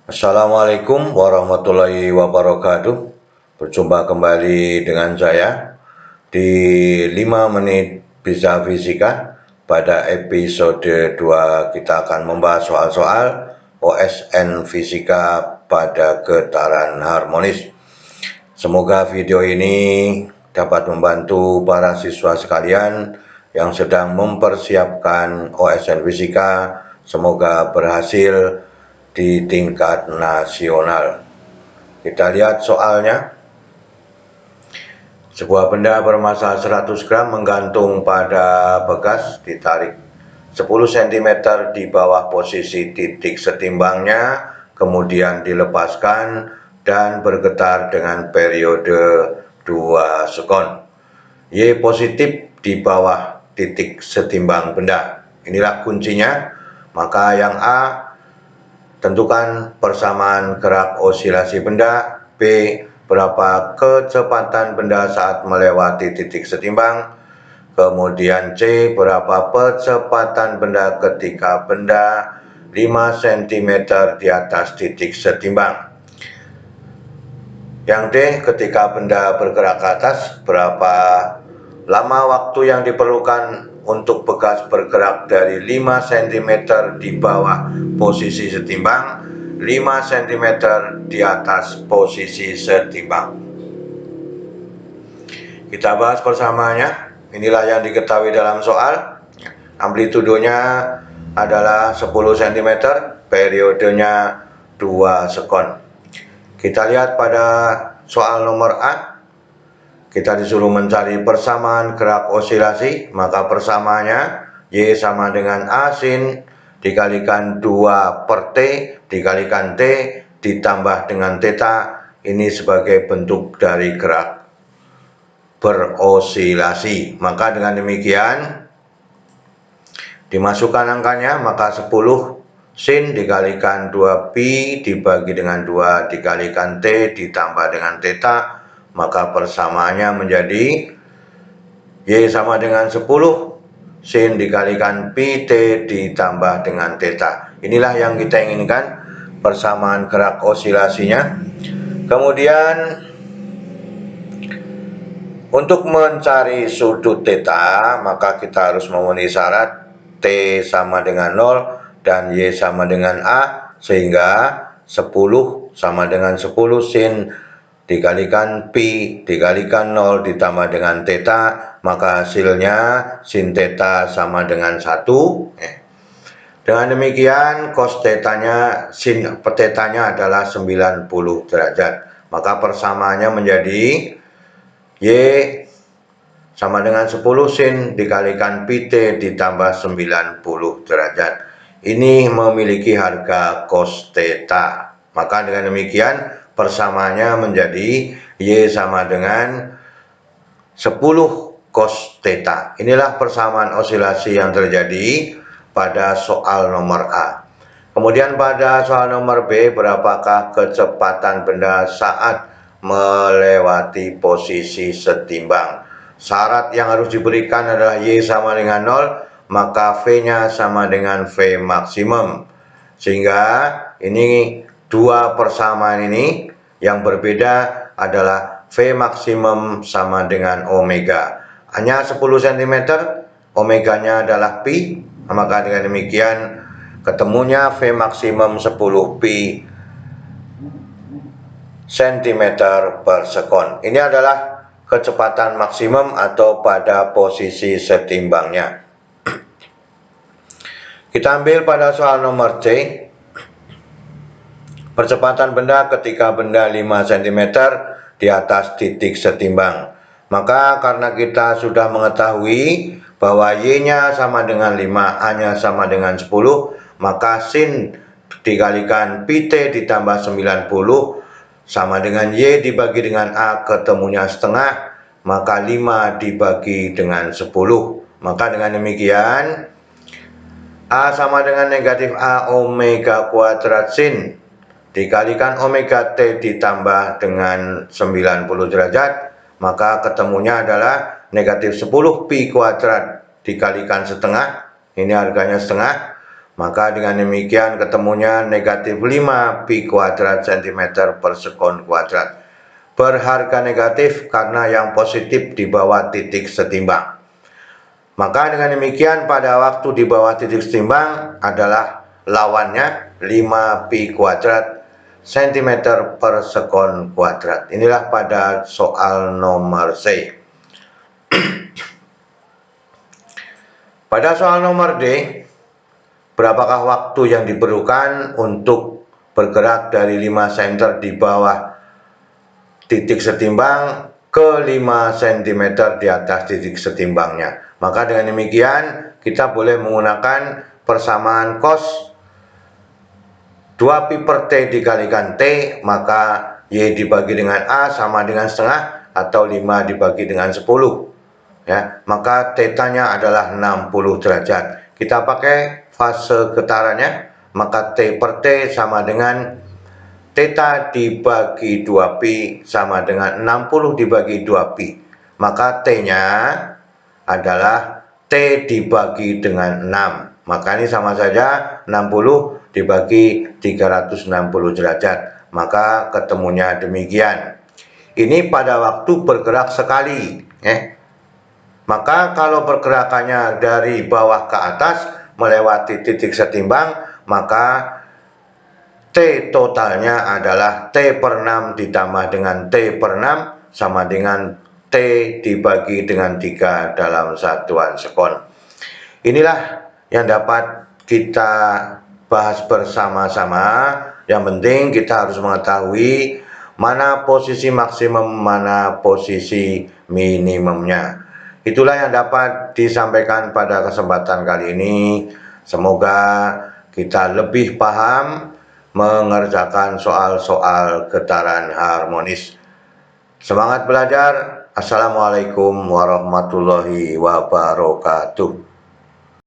Assalamualaikum warahmatullahi wabarakatuh. Berjumpa kembali dengan saya di 5 menit bisa fisika. Pada episode 2 kita akan membahas soal-soal OSN fisika pada getaran harmonis. Semoga video ini dapat membantu para siswa sekalian yang sedang mempersiapkan OSN fisika. Semoga berhasil di tingkat nasional. Kita lihat soalnya. Sebuah benda bermassa 100 gram menggantung pada bekas, ditarik 10 cm di bawah posisi titik setimbangnya, kemudian dilepaskan dan bergetar dengan periode 2 sekon. Y positif di bawah titik setimbang benda. Inilah kuncinya. Maka yang A, tentukan persamaan gerak osilasi benda. B, berapa kecepatan benda saat melewati titik setimbang. Kemudian C, berapa kecepatan benda ketika benda 5 cm di atas titik setimbang. Yang D, ketika benda bergerak ke atas, berapa lama waktu yang diperlukan untuk bekas bergerak dari 5 cm di bawah posisi setimbang, 5 cm di atas posisi setimbang. Kita bahas persamaannya. Inilah yang diketahui dalam soal. Amplitudonya adalah 10 cm, periodenya 2 sekon. Kita lihat pada soal nomor A. Kita disuruh mencari persamaan gerak osilasi, maka persamaannya Y sama dengan A sin dikalikan 2 per T dikalikan T ditambah dengan theta. Ini sebagai bentuk dari gerak berosilasi. Maka dengan demikian dimasukkan angkanya, maka 10 sin dikalikan 2 pi dibagi dengan 2 dikalikan T ditambah dengan theta, maka persamaannya menjadi Y sama dengan 10 sin dikalikan pi T ditambah dengan theta. Inilah yang kita inginkan, persamaan gerak osilasinya. Kemudian untuk mencari sudut theta, maka kita harus memenuhi syarat T sama dengan 0 dan Y sama dengan A, sehingga 10 sama dengan 10 sin dikalikan pi dikalikan 0 ditambah dengan theta, maka hasilnya sin theta sama dengan 1. Dengan demikian cos tetanya, sin tetanya adalah 90 derajat. Maka persamaannya menjadi Y sama dengan 10 sin dikalikan pi T ditambah 90 derajat. Ini memiliki harga cos theta. Maka dengan demikian persamaannya menjadi Y sama dengan 10 cos theta. Inilah persamaan osilasi yang terjadi pada soal nomor A. Kemudian pada soal nomor B, berapakah kecepatan benda saat melewati posisi setimbang? Syarat yang harus diberikan adalah Y sama dengan 0, maka V-nya sama dengan V maksimum. Sehingga ini dua persamaan ini yang berbeda adalah V maksimum sama dengan omega. Hanya 10 cm, omeganya adalah pi, maka dengan demikian ketemunya V maksimum 10 pi cm per sekon. Ini adalah kecepatan maksimum atau pada posisi setimbangnya. Kita ambil pada soal nomor C. Percepatan benda ketika benda 5 cm di atas titik setimbang. Maka karena kita sudah mengetahui bahwa Y-nya sama dengan 5, A-nya sama dengan 10, maka sin dikalikan pi T ditambah 90 sama dengan Y dibagi dengan A, ketemunya setengah, maka 5 dibagi dengan 10. Maka dengan demikian A sama dengan negatif A omega kuadrat sin dikalikan omega T ditambah dengan 90 derajat, maka ketemunya adalah negatif 10 pi kuadrat dikalikan setengah, ini harganya setengah, Maka dengan demikian ketemunya negatif 5 pi kuadrat cm per sekon kuadrat. Berharga negatif karena yang positif di bawah titik setimbang. Maka dengan demikian pada waktu di bawah titik setimbang adalah lawannya 5 pi kuadrat cm per sekon kuadrat. Inilah pada soal nomor C. Pada soal nomor D, berapakah waktu yang diperlukan untuk bergerak dari 5 cm di bawah titik setimbang ke 5 cm di atas titik setimbangnya. Maka dengan demikian kita boleh menggunakan persamaan cos 2 pi per T dikalikan T, maka Y dibagi dengan A sama dengan setengah atau 5 dibagi dengan 10. Ya, maka tetanya adalah 60 derajat. Kita pakai fase getarannya, maka T per T sama dengan theta dibagi 2pi sama dengan 60 dibagi 2pi. Maka T-nya adalah T dibagi dengan 6. Maka ini sama saja 60 dibagi 360 derajat. Maka ketemunya demikian. Ini pada waktu bergerak sekali. Maka kalau pergerakannya dari bawah ke atas melewati titik setimbang, maka T totalnya adalah T per 6 ditambah dengan T per 6 sama dengan T dibagi dengan 3 dalam satuan sekon. Inilah yang dapat kita bahas bersama-sama. Yang penting kita harus mengetahui mana posisi maksimum, mana posisi minimumnya. Itulah yang dapat disampaikan pada kesempatan kali ini. Semoga kita lebih paham mengerjakan soal-soal getaran harmonis. Semangat belajar. Assalamualaikum warahmatullahi wabarakatuh.